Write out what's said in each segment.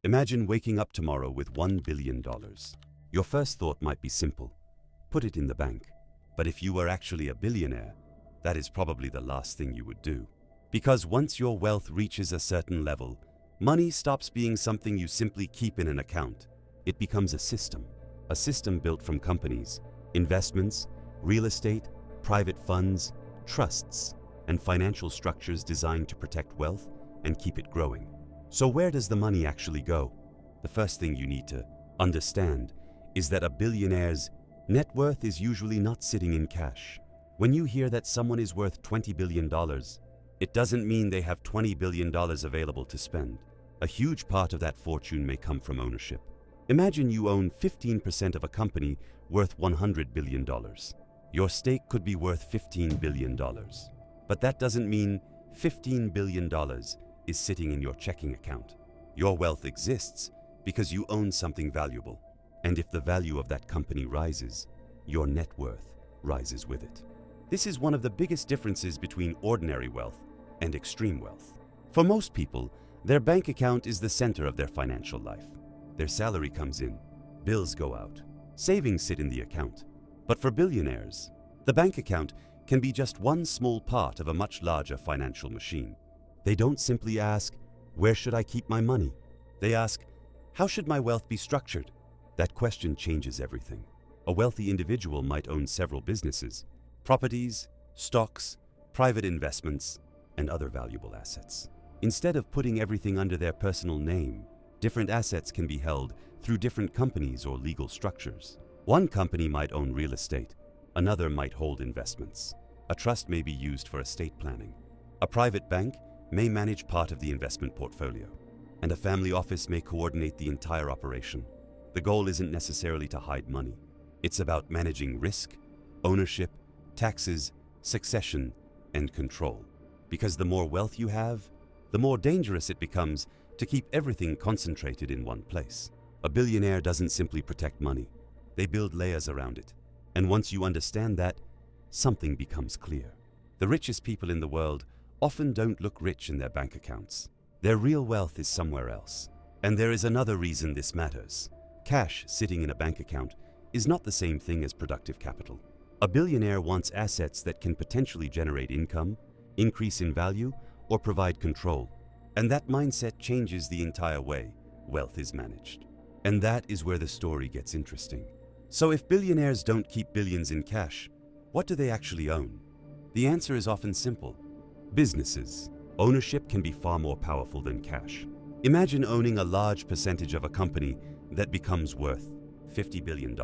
Imagine waking up tomorrow with $1 billion. Your first thought might be simple: put it in the bank. But if you were actually a billionaire, that is probably the last thing you would do. Because once your wealth reaches a certain level, money stops being something you simply keep in an account. It becomes a system built from companies, investments, real estate, private funds, trusts, and financial structures designed to protect wealth and keep it growing. So where does the money actually go? The first thing you need to understand is that a billionaire's net worth is usually not sitting in cash. When you hear that someone is worth $20 billion, it doesn't mean they have $20 billion available to spend. A huge part of that fortune may come from ownership. Imagine you own 15% of a company worth $100 billion. Your stake could be worth $15 billion. But that doesn't mean $15 billion is sitting in your checking account. Your wealth exists because you own something valuable. And if the value of that company rises, your net worth rises with it. This is one of the biggest differences between ordinary wealth and extreme wealth. For most people, their bank account is the center of their financial life. Their salary comes in, bills go out, savings sit in the account. But for billionaires, the bank account can be just one small part of a much larger financial machine. They don't simply ask, "Where should I keep my money?" They ask, "How should my wealth be structured?" That question changes everything. A wealthy individual might own several businesses, properties, stocks, private investments, and other valuable assets. Instead of putting everything under their personal name, different assets can be held through different companies or legal structures. One company might own real estate, another might hold investments. A trust may be used for estate planning. A private bank may manage part of the investment portfolio, and a family office may coordinate the entire operation. The goal isn't necessarily to hide money. It's about managing risk, ownership, taxes, succession, and control. Because the more wealth you have, the more dangerous it becomes to keep everything concentrated in one place. A billionaire doesn't simply protect money. They build layers around it. And once you understand that, something becomes clear. The richest people in the world often don't look rich in their bank accounts. Their real wealth is somewhere else. And there is another reason this matters. Cash sitting in a bank account is not the same thing as productive capital. A billionaire wants assets that can potentially generate income, increase in value, or provide control. And that mindset changes the entire way wealth is managed. And that is where the story gets interesting. So if billionaires don't keep billions in cash, what do they actually own? The answer is often simple: businesses. Ownership can be far more powerful than cash. Imagine owning a large percentage of a company that becomes worth $50 billion.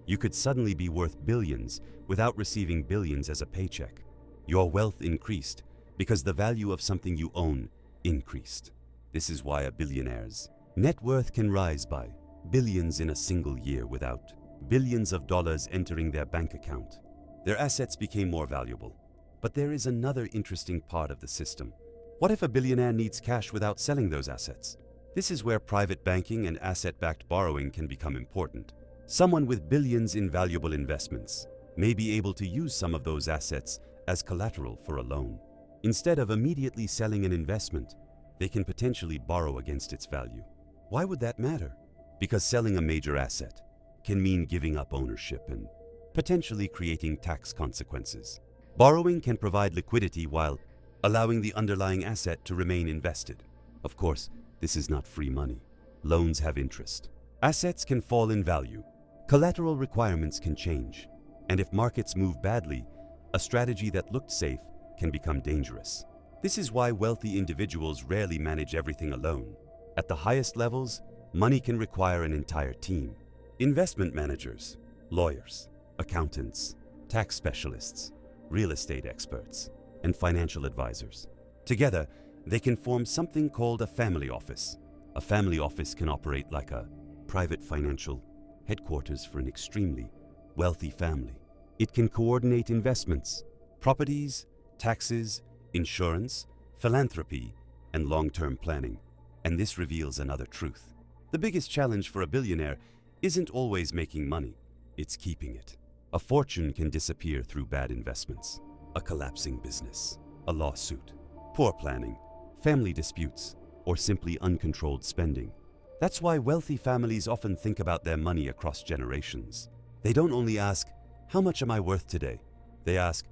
You could suddenly be worth billions without receiving billions as a paycheck. Your wealth increased because the value of something you own increased. This is why a billionaire's net worth can rise by billions in a single year without billions of dollars entering their bank account. Their assets became more valuable. But there is another interesting part of the system. What if a billionaire needs cash without selling those assets? This is where private banking and asset-backed borrowing can become important. Someone with billions in valuable investments may be able to use some of those assets as collateral for a loan. Instead of immediately selling an investment, they can potentially borrow against its value. Why would that matter? Because selling a major asset can mean giving up ownership and potentially creating tax consequences. Borrowing can provide liquidity while allowing the underlying asset to remain invested. Of course, this is not free money. Loans have interest. Assets can fall in value. Collateral requirements can change. And if markets move badly, a strategy that looked safe can become dangerous. This is why wealthy individuals rarely manage everything alone. At the highest levels, money can require an entire team. Investment managers, lawyers, accountants, tax specialists, real estate experts, and financial advisors. Together, they can form something called a family office. A family office can operate like a private financial headquarters for an extremely wealthy family. It can coordinate investments, properties, taxes, insurance, philanthropy, and long-term planning. And this reveals another truth. The biggest challenge for a billionaire isn't always making money, it's keeping it. A fortune can disappear through bad investments, a collapsing business, a lawsuit, poor planning, family disputes, or simply uncontrolled spending. That's why wealthy families often think about their money across generations. They don't only ask, "How much am I worth today?" They ask,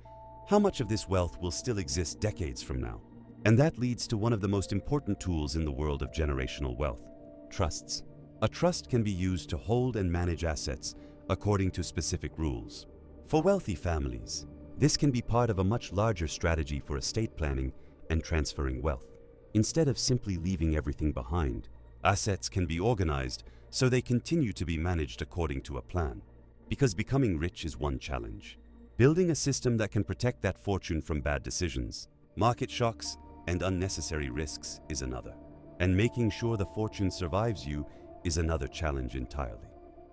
"How much of this wealth will still exist decades from now?" And that leads to one of the most important tools in the world of generational wealth: trusts. A trust can be used to hold and manage assets according to specific rules. For wealthy families, this can be part of a much larger strategy for estate planning and transferring wealth. Instead of simply leaving everything behind, assets can be organized so they continue to be managed according to a plan. Because becoming rich is one challenge. Building a system that can protect that fortune from bad decisions, market shocks, and unnecessary risks is another. And making sure the fortune survives you is another challenge entirely.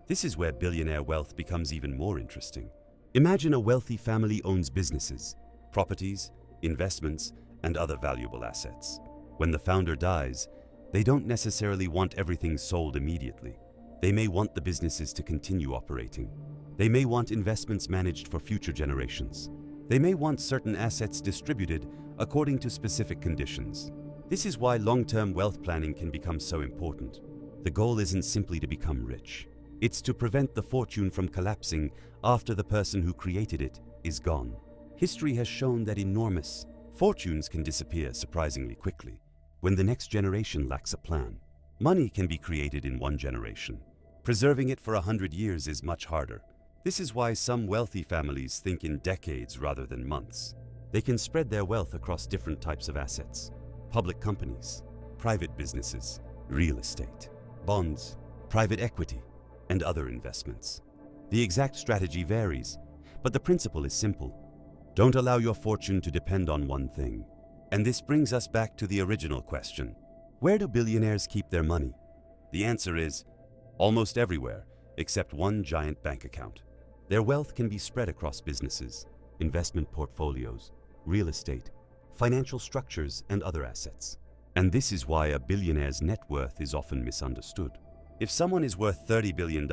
This is where billionaire wealth becomes even more interesting. Imagine a wealthy family owns businesses, properties, investments, and other valuable assets. When the founder dies, they don't necessarily want everything sold immediately. They may want the businesses to continue operating. They may want investments managed for future generations. They may want certain assets distributed according to specific conditions. This is why long-term wealth planning can become so important. The goal isn't simply to become rich. It's to prevent the fortune from collapsing after the person who created it is gone. History has shown that enormous fortunes can disappear surprisingly quickly when the next generation lacks a plan. Money can be created in one generation. Preserving it for 100 years is much harder. This is why some wealthy families think in decades rather than months. They can spread their wealth across different types of assets: public companies, private businesses, real estate, bonds, private equity, and other investments. The exact strategy varies, but the principle is simple. Don't allow your fortune to depend on one thing. And this brings us back to the original question: where do billionaires keep their money? The answer is almost everywhere, except one giant bank account. Their wealth can be spread across businesses, investment portfolios, real estate, financial structures, and other assets. And this is why a billionaire's net worth is often misunderstood. If someone is worth $30 billion,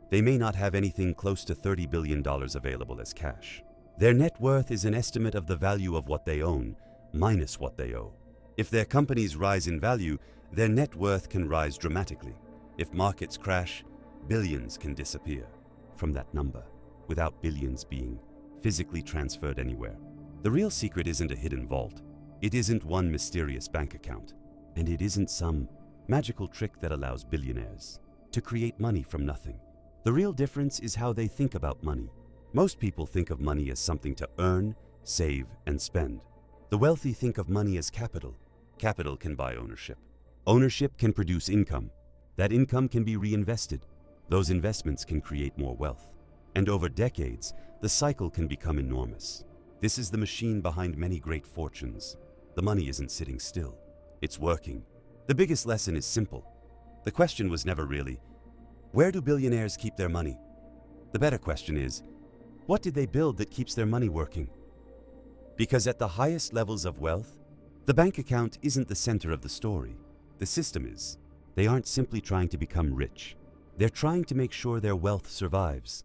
they may not have anything close to $30 billion available as cash. Their net worth is an estimate of the value of what they own, minus what they owe. If their companies rise in value, their net worth can rise dramatically. If markets crash, billions can disappear from that number, without billions being physically transferred anywhere. The real secret isn't a hidden vault. It isn't one mysterious bank account. And it isn't some magical trick that allows billionaires to create money from nothing. The real difference is how they think about money. Most people think of money as something to earn, save, and spend. The wealthy think of money as capital. Capital can buy ownership. Ownership can produce income. That income can be reinvested. Those investments can create more wealth. And over decades, the cycle can become enormous. This is the machine behind many great fortunes. The money isn't sitting still. It's working. The biggest lesson is simple. The question was never really, where do billionaires keep their money? The better question is, what did they build that keeps their money working? Because at the highest levels of wealth, the bank account isn't the center of the story. The system is. They aren't simply trying to become rich. They're trying to make sure their wealth survives.